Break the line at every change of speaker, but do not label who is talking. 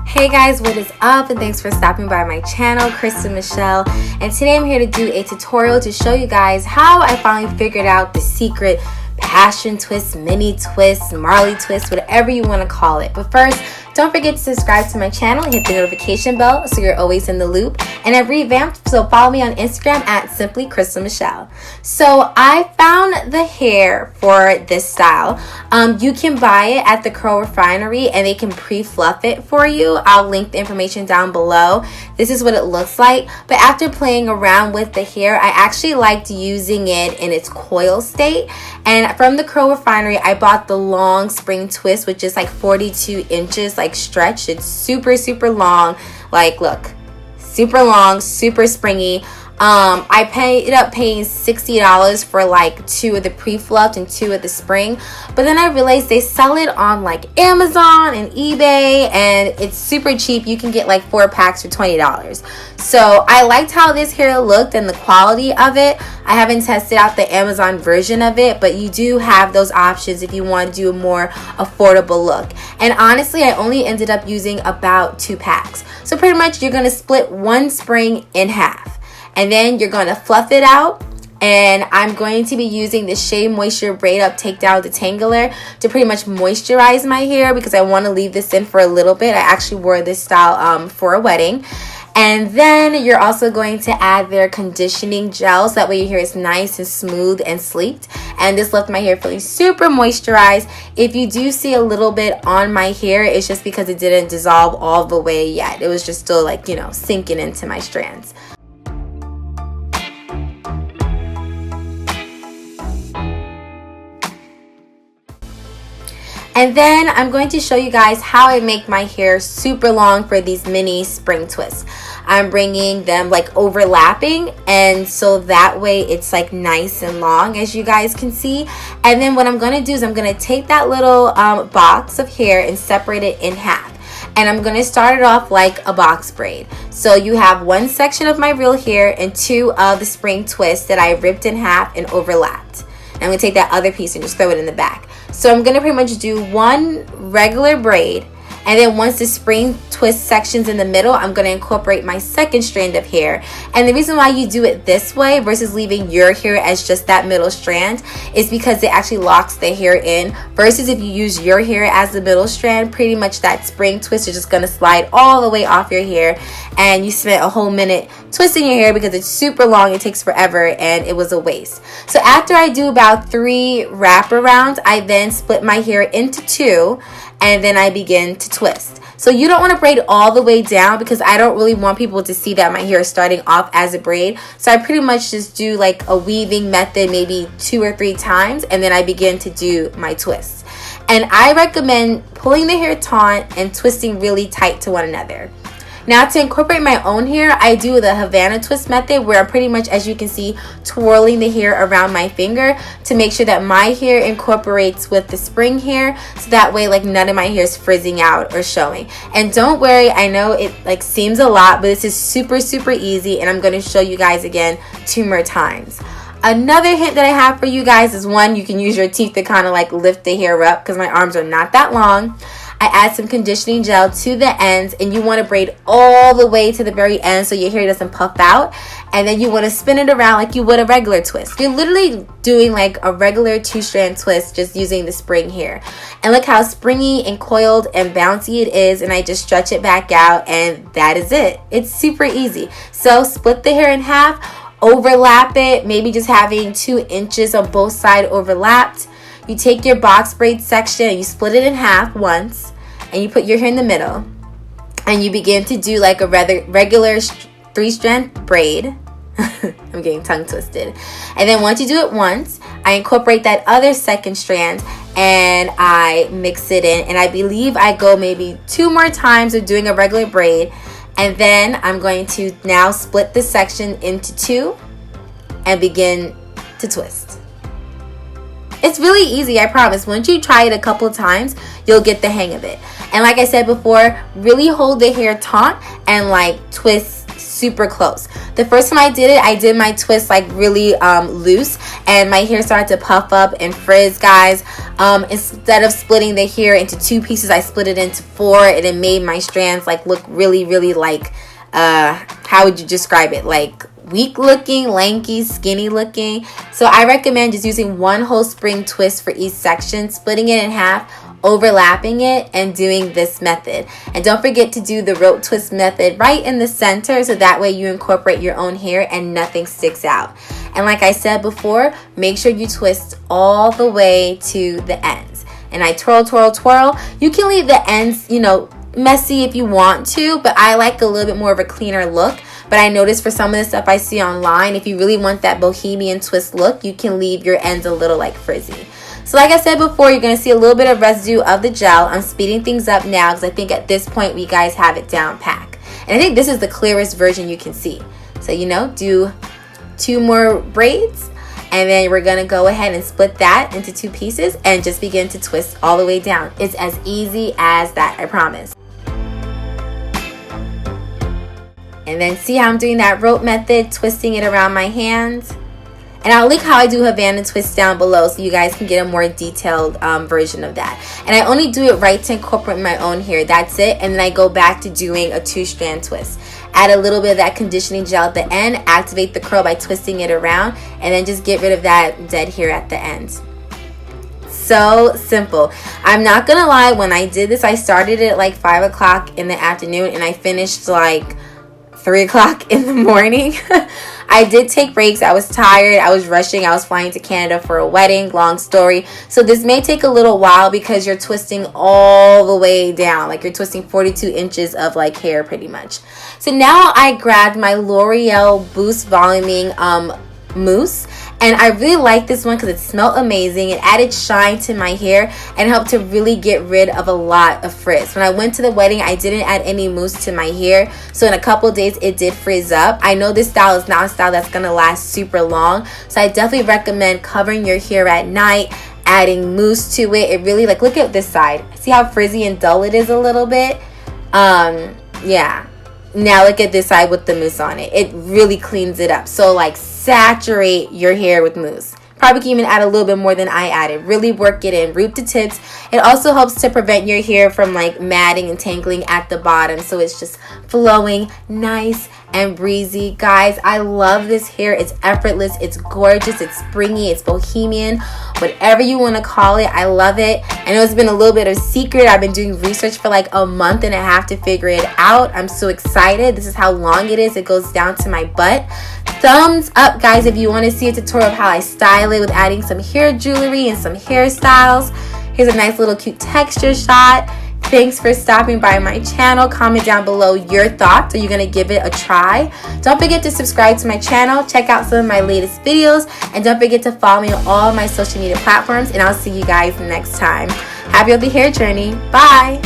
Hey guys, what is up? And thanks for stopping by my channel, SimplyCrystalMichelle. And today I'm here to do a tutorial to show you guys how I finally figured out the secret passion twist, mini twist, Marley twist, whatever you want to call it. But first, don't forget to subscribe to my channel and hit the notification bell so you're always in the loop. And I've revamped, so follow me on Instagram at SimplyCrystalMichelle. So I found the hair for this style. You can buy it at the Refinery and they can pre-fluff it for you. I'll link the information down below. This is what it looks like. But after playing around with the hair, I actually liked using it in its coil state. And from the Refinery, I bought the long spring twist, which is like 42 inches, like stretched. It's super long. Like, look, super long, super springy. I ended up paying $60 for like 2 of the pre-fluffed and 2 of the spring, but then I realized they sell it on like Amazon and eBay and it's super cheap. You can get like 4 packs for $20. So I liked how this hair looked and the quality of it. I haven't tested out the Amazon version of it, but you do have those options if you want to do a more affordable look. And honestly, I only ended up using about 2 packs. So pretty much you're going to split 1 spring in half. And then you're going to fluff it out. And I'm going to be using the SheaMoisture Braid Up Takedown Detangler to pretty much moisturize my hair because I want to leave this in for a little bit. I actually wore this style for a wedding. And then you're also going to add their conditioning gel so that way your hair is nice and smooth and sleeked. And this left my hair feeling super moisturized. If you do see a little bit on my hair, it's just because it didn't dissolve all the way yet. It was just still like, you know, sinking into my strands. And then I'm going to show you guys how I make my hair super long for these mini spring twists. I'm bringing them like overlapping, and so that way it's like nice and long, as you guys can see. And then what I'm going to do is I'm going to take that little box of hair and separate it in half. And I'm going to start it off like a box braid. So you have 1 section of my real hair and 2 of the spring twists that I ripped in half and overlapped. And I'm going to take that other piece and just throw it in the back. So I'm going to pretty much do 1 regular braid, and then once the spring twist section's in the middle, I'm going to incorporate my second strand of hair. And the reason why you do it this way versus leaving your hair as just that middle strand is because it actually locks the hair in, versus if you use your hair as the middle strand, pretty much that spring twist is just going to slide all the way off your hair, and you spent a whole minute twisting your hair because it's super long, it takes forever, and it was a waste. So after I do about 3 wraparounds, I then split my hair into 2, and then I begin to twist. So you don't want to braid all the way down because I don't really want people to see that my hair is starting off as a braid. So I pretty much just do like a weaving method maybe 2 or 3 times, and then I begin to do my twists. And I recommend pulling the hair taut and twisting really tight to one another. Now to incorporate my own hair, I do the Havana twist method where I'm pretty much, as you can see, twirling the hair around my finger to make sure that my hair incorporates with the spring hair, so that way like none of my hair is frizzing out or showing. And don't worry, I know it like seems a lot, but this is super easy, and I'm going to show you guys again 2 more times. Another hint that I have for you guys is, 1, you can use your teeth to kind of like lift the hair up because my arms are not that long. I add some conditioning gel to the ends, and you want to braid all the way to the very end so your hair doesn't puff out. And then you want to spin it around like you would a regular twist. You're literally doing like a regular 2-strand twist just using the spring hair. And look how springy and coiled and bouncy it is, and I just stretch it back out, and that is it. It's super easy. So split the hair in half, overlap it, maybe just having 2 inches on both sides overlapped. You take your box braid section and you split it in half once, and you put your hair in the middle, and you begin to do like a regular 3-strand braid. I'm getting tongue twisted. And then once you do it once, I incorporate that other second strand and I mix it in, and I believe I go maybe 2 more times of doing a regular braid, and then I'm going to now split this section into 2 and begin to twist. It's really easy, I promise. Once you try it a couple of times, you'll get the hang of it. And like I said before, really hold the hair taut and like twist super close. The first time I did it, I did my twist like really loose, and my hair started to puff up and frizz, guys. Instead of splitting the hair into 2 pieces, I split it into 4, and it made my strands like look really, really like how would you describe it, like weak looking, lanky, skinny looking. So I recommend just using one whole spring twist for each section, splitting it in half, overlapping it, and doing this method. And don't forget to do the rope twist method right in the center, so that way you incorporate your own hair and nothing sticks out. And like I said before, make sure you twist all the way to the ends. And I twirl, twirl, twirl. You can leave the ends, you know, messy if you want to, but I like a little bit more of a cleaner look. But I noticed for some of the stuff I see online, if you really want that bohemian twist look, you can leave your ends a little like frizzy. So like I said before, you're going to see a little bit of residue of the gel. I'm speeding things up now because I think at this point we guys have it down pat. And I think this is the clearest version you can see. So, you know, do 2 more braids, and then we're going to go ahead and split that into 2 pieces and just begin to twist all the way down. It's as easy as that, I promise. And then see how I'm doing that rope method, twisting it around my hands. And I'll link how I do Havana twist down below so you guys can get a more detailed version of that. And I only do it right to incorporate my own hair. That's it. And then I go back to doing a 2-strand twist. Add a little bit of that conditioning gel at the end, activate the curl by twisting it around, and then just get rid of that dead hair at the end. So simple. I'm not gonna lie, when I did this, I started it at like 5 o'clock in the afternoon and I finished like 3 o'clock in the morning. I did take breaks. I was tired. I was rushing. I was flying to Canada for a wedding. Long story. So this may take a little while because you're twisting all the way down. Like you're twisting 42 inches of like hair pretty much. So now I grabbed my Loreal Boost Voluming Mousse, and I really like this one because it smelled amazing. It added shine to my hair and helped to really get rid of a lot of frizz. When I went to the wedding, I didn't add any mousse to my hair, so in a couple of days it did frizz up. I know this style is not a style that's gonna last super long, so I definitely recommend covering your hair at night, adding mousse to it. It really, like, look at this side, see how frizzy and dull it is a little bit? Yeah, now look at this side with the mousse on it. It really cleans it up. So like saturate your hair with mousse. Probably can even add a little bit more than I added. Really work it in, root to tips. It also helps to prevent your hair from like matting and tangling at the bottom, so it's just flowing nice and breezy. Guys, I love this hair. It's effortless, it's gorgeous, it's springy, it's bohemian, whatever you want to call it. I love it. I know it's been a little bit of a secret. I've been doing research for like a month and a half to figure it out. I'm so excited. This is how long it is. It goes down to my butt. Thumbs up, guys, if you want to see a tutorial of how I style it with adding some hair jewelry and some hairstyles. Here's a nice little cute texture shot. Thanks for stopping by my channel. Comment down below your thoughts. Are you going to give it a try? Don't forget to subscribe to my channel. Check out some of my latest videos. And don't forget to follow me on all my social media platforms. And I'll see you guys next time. Happy with the hair journey. Bye.